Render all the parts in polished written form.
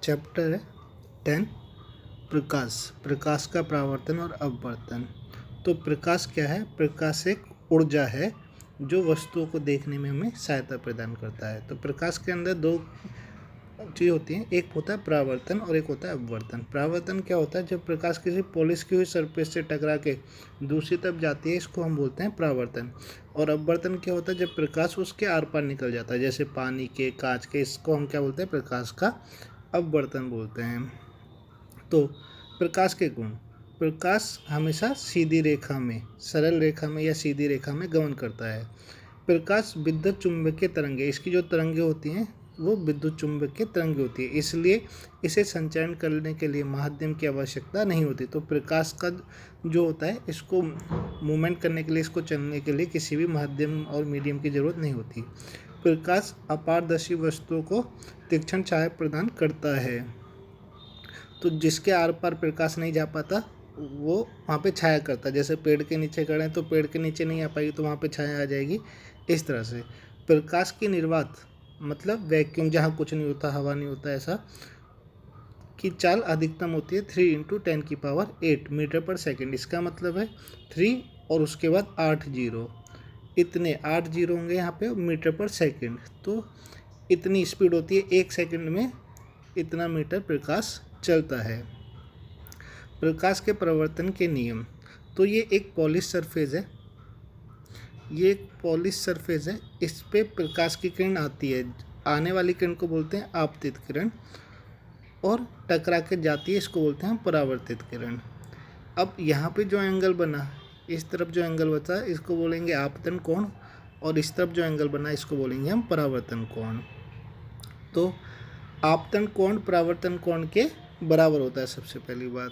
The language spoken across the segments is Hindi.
चैप्टर है 10 प्रकाश। प्रकाश का परावर्तन और अपवर्तन। तो प्रकाश क्या है? प्रकाश एक ऊर्जा है जो वस्तुओं को देखने में हमें सहायता प्रदान करता है। तो प्रकाश के अंदर दो चीज़ होती हैं, एक होता है परावर्तन और एक होता है अपवर्तन। परावर्तन क्या होता है? जब प्रकाश किसी पॉलिश की हुई सरफेस से टकरा के दूसरी तरफ जाती है, इसको हम बोलते हैं परावर्तन। और अपवर्तन क्या होता है? जब प्रकाश उसके आर पार निकल जाता है, जैसे पानी के, कांच के, इसको हम क्या बोलते हैं? प्रकाश का अपवर्तन बोलते हैं। तो प्रकाश के गुण। प्रकाश हमेशा सीधी रेखा में, सरल रेखा में या सीधी रेखा में गमन करता है। प्रकाश विद्युत चुंबकीय तरंगे, इसकी जो तरंगे होती हैं वो विद्युत चुंबकीय तरंगे होती है, इसलिए इसे संचरण करने के लिए माध्यम की आवश्यकता नहीं होती। तो प्रकाश का जो होता है, इसको मूवमेंट करने के लिए, इसको चलने के लिए किसी भी माध्यम और मीडियम की जरूरत नहीं होती। प्रकाश अपारदर्शी वस्तुओं को तीक्ष्ण छाया प्रदान करता है। तो जिसके आर पार प्रकाश नहीं जा पाता वो वहाँ पे छाया करता है। जैसे पेड़ के नीचे खड़े हैं तो पेड़ के नीचे नहीं आ पाएगी तो वहाँ पे छाया आ जाएगी। इस तरह से प्रकाश की निर्वात मतलब वैक्यूम, जहाँ कुछ नहीं होता, हवा नहीं होता, ऐसा की चाल अधिकतम होती है 3 × 10⁸ मीटर पर सेकंड। इसका मतलब है 3 और उसके बाद 8 जीरो, इतने 8 जीरो होंगे यहाँ पे मीटर पर सेकंड। तो इतनी स्पीड होती है, 1 सेकंड में इतना मीटर प्रकाश चलता है। प्रकाश के परावर्तन के नियम। तो ये एक पॉलिश सरफेस है, ये एक पॉलिश सरफेस है, इस पे प्रकाश की किरण आती है, आने वाली किरण को बोलते हैं आपतित किरण, और टकरा के जाती है, इसको बोलते हैं परावर्तित किरण। अब यहाँ पे जो एंगल बना, इस तरफ जो एंगल बचा इसको बोलेंगे आपतन कोण, और इस तरफ जो एंगल बना इसको बोलेंगे हम परावर्तन कोण। तो आपतन कोण परावर्तन कोण के बराबर होता है। सबसे पहली बात,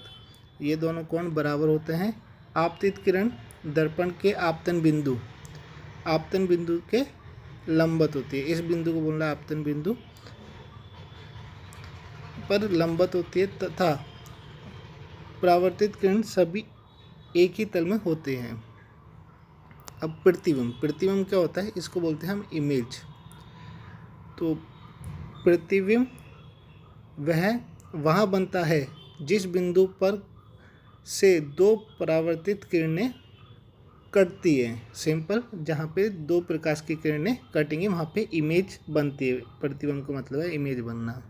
ये दोनों कोण बराबर होते हैं। आपतित किरण दर्पण के आपतन बिंदु के लंबवत होती है, इस बिंदु को बोलना है आपतन बिंदु पर लंबवत होती है, तथा परावर्तित किरण सभी एक ही तल में होते हैं। अब प्रतिबिंब क्या होता है? इसको बोलते हैं हम इमेज। तो प्रतिबिंब वह वहाँ बनता है जिस बिंदु पर से दो परावर्तित किरणें कटती है। सिंपल, जहाँ पे दो प्रकाश की किरणें कटेंगी वहाँ पे इमेज बनती है। प्रतिबिंब का मतलब है इमेज बनना।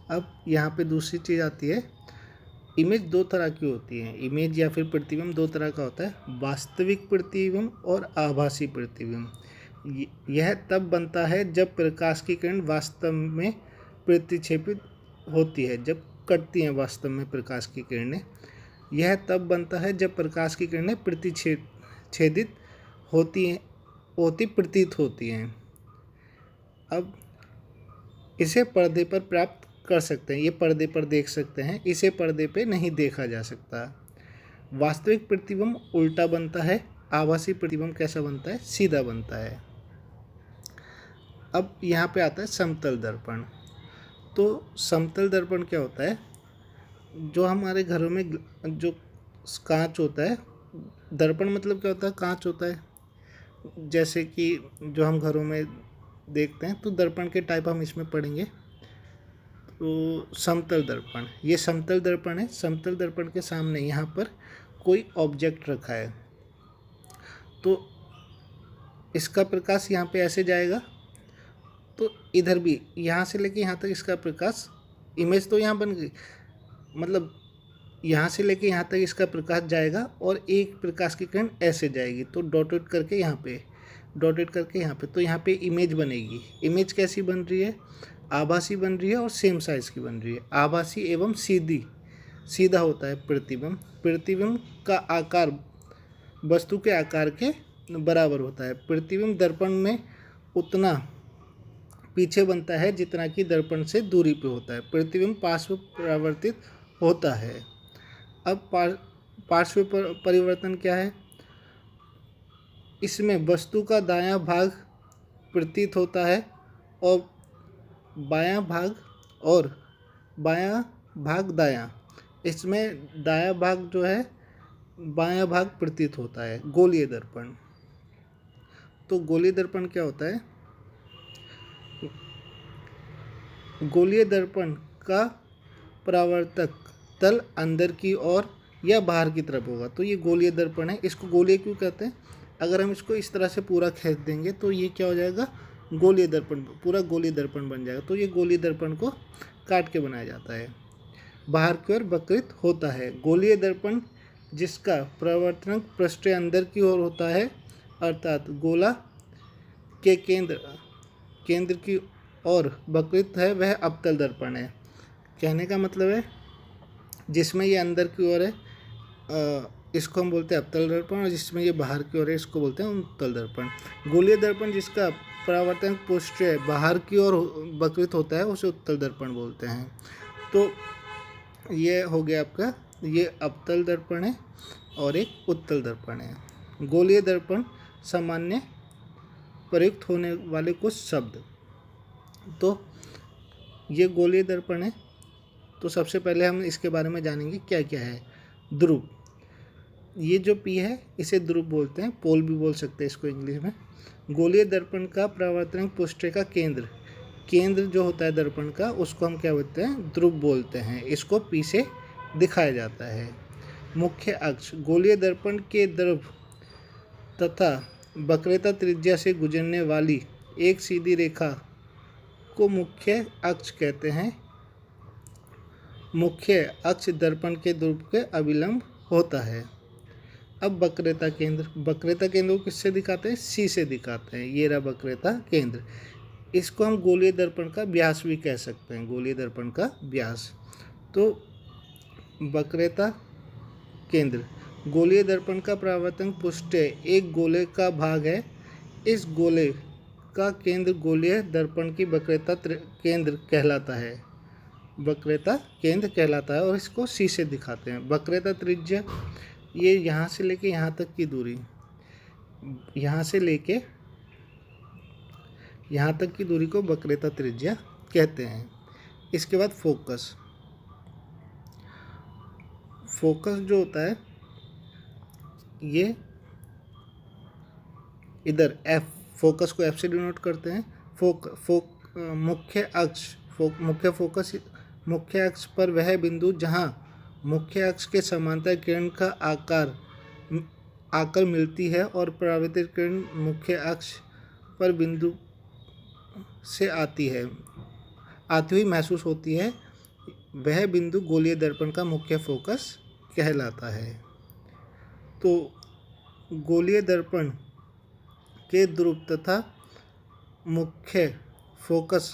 अब यहाँ पे दूसरी चीज़ आती है, इमेज दो तरह की होती है। इमेज या फिर प्रतिबिंब दो तरह का होता है, वास्तविक प्रतिबिंब और आभासी प्रतिबिंब। यह तब बनता है जब प्रकाश की किरण वास्तव में प्रतिक्षेपित होती है, जब कटती हैं वास्तव में प्रकाश की किरणें। यह तब बनता है जब प्रकाश की किरणें प्रतिच्छेदित प्रतीत होती हैं। अब इसे पर्दे पर प्राप्त कर सकते हैं, ये पर्दे पर देख सकते हैं, इसे पर्दे पे नहीं देखा जा सकता। वास्तविक प्रतिबिंब उल्टा बनता है, आभासी प्रतिबिंब कैसा बनता है? सीधा बनता है। अब यहाँ पे आता है समतल दर्पण। तो समतल दर्पण क्या होता है? जो हमारे घरों में जो कांच होता है, दर्पण मतलब क्या होता है? कांच होता है, जैसे कि जो हम घरों में देखते हैं, तो दर्पण के टाइप हम इसमें पढ़ेंगे। तो समतल दर्पण, ये समतल दर्पण है। समतल दर्पण के सामने यहाँ पर कोई ऑब्जेक्ट रखा है, तो इसका प्रकाश यहाँ पे ऐसे जाएगा, तो इधर भी यहाँ से लेके यहाँ तक इसका प्रकाश, इमेज तो यहाँ बन गई, मतलब यहाँ से लेके यहाँ तक इसका प्रकाश जाएगा और एक प्रकाश की किरण ऐसे जाएगी, तो डॉटेड करके यहाँ पे, डॉटेड करके यहाँ पे, तो यहाँ पे इमेज बनेगी। इमेज कैसी बन रही है? आभासी बन रही है और सेम साइज की बन रही है। आभासी एवं सीधा होता है प्रतिबिंब। प्रतिबिंब का आकार वस्तु के आकार के बराबर होता है। प्रतिबिंब दर्पण में उतना पीछे बनता है जितना कि दर्पण से दूरी पे होता है। प्रतिबिंब पार्श्व परावर्तित होता है। अब पार्श्व परिवर्तन क्या है? इसमें वस्तु का दायां भाग प्रतीत होता है और बायां भाग दायां। इसमें दायां भाग जो है बायां भाग प्रतीत होता है। गोलीय दर्पण। तो गोलीय दर्पण क्या होता है? गोलीय दर्पण का परावर्तक तल अंदर की ओर या बाहर की तरफ होगा। तो ये गोलीय दर्पण है। इसको गोलीय क्यों कहते हैं? अगर हम इसको इस तरह से पूरा खींच देंगे तो ये क्या हो जाएगा, गोलीय दर्पण, पूरा गोलीय दर्पण बन जाएगा। तो ये गोलीय दर्पण को काट के बनाया जाता है, बाहर की ओर वक्रित होता है। गोलीय दर्पण जिसका परावर्तनक पृष्ठ अंदर की ओर होता है, अर्थात गोला के केंद्र की ओर वक्रित है, वह अवतल दर्पण है। कहने का मतलब है जिसमें ये अंदर की ओर है इसको हम बोलते हैं अवतल दर्पण, और जिसमें ये बाहर की ओर है इसको बोलते हैं उत्तल दर्पण। गोलीय दर्पण जिसका परावर्तन पृष्ठ बाहर की ओर वक्रित होता है उसे उत्तल दर्पण बोलते हैं। तो ये हो गया आपका, ये अवतल दर्पण है और एक उत्तल दर्पण है। गोलीय दर्पण सामान्य प्रयुक्त होने वाले कुछ शब्द। तो ये गोलीय दर्पण है। तो सबसे पहले हम इसके बारे में जानेंगे क्या क्या है। ध्रुव, ये जो पी है इसे ध्रुव बोलते हैं, पोल भी बोल सकते हैं इसको इंग्लिश में। गोलीय दर्पण का परावर्तनक पृष्ठ का केंद्र जो होता है दर्पण का, उसको हम क्या बोलते हैं, ध्रुव बोलते हैं। इसको पी से दिखाया जाता है। मुख्य अक्ष, गोलीय दर्पण के ध्रुव तथा वक्रता त्रिज्या से गुजरने वाली एक सीधी रेखा को मुख्य अक्ष कहते हैं। मुख्य अक्ष दर्पण के ध्रुव के अभिलंब होता है। अब वक्रता केंद्र को किससे दिखाते हैं, सी से दिखाते हैं। ये रहा वक्रता केंद्र। इसको हम गोलीय दर्पण का व्यास भी कह सकते हैं, गोलीय दर्पण का व्यास। तो वक्रता केंद्र, गोलीय दर्पण का परावर्तन पृष्ठ एक गोले का भाग है। इस गोले का केंद्र गोलीय दर्पण की वक्रता केंद्र कहलाता है, वक्रता केंद्र कहलाता है, और इसको सी से दिखाते हैं। वक्रता त्रिज्या, ये यहाँ से लेके यहाँ तक की दूरी, यहाँ से लेके यहाँ तक की दूरी को वक्रता त्रिज्या कहते हैं। इसके बाद फोकस जो होता है ये इधर एफ, फोकस को एफ से डिनोट करते हैं। मुख्य अक्ष पर वह बिंदु जहाँ मुख्य अक्ष के समांतर किरण का आकर मिलती है और परावर्तित किरण मुख्य अक्ष पर बिंदु से आती हुई महसूस होती है, वह बिंदु गोलीय दर्पण का मुख्य फोकस कहलाता है। तो गोलीय दर्पण के ध्रुव तथा मुख्य फोकस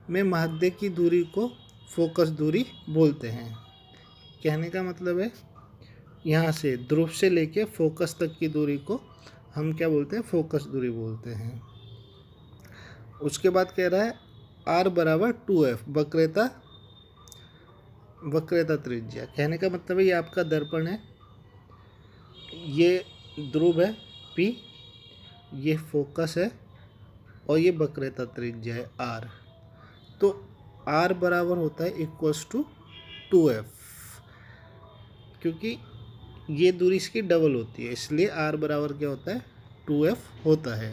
में मध्य की दूरी को फोकस दूरी बोलते हैं। कहने का मतलब है यहाँ से ध्रुव से लेके फोकस तक की दूरी को हम क्या बोलते हैं, फोकस दूरी बोलते हैं। उसके बाद कह रहा है R बराबर 2F, वक्रता त्रिज्या। कहने का मतलब है ये आपका दर्पण है, ये ध्रुव है P, ये फोकस है और ये वक्रता त्रिज्या है R। तो R बराबर होता है इक्वल्स टू 2F, क्योंकि ये दूरी इसकी डबल होती है, इसलिए R बराबर क्या होता है, 2F होता है।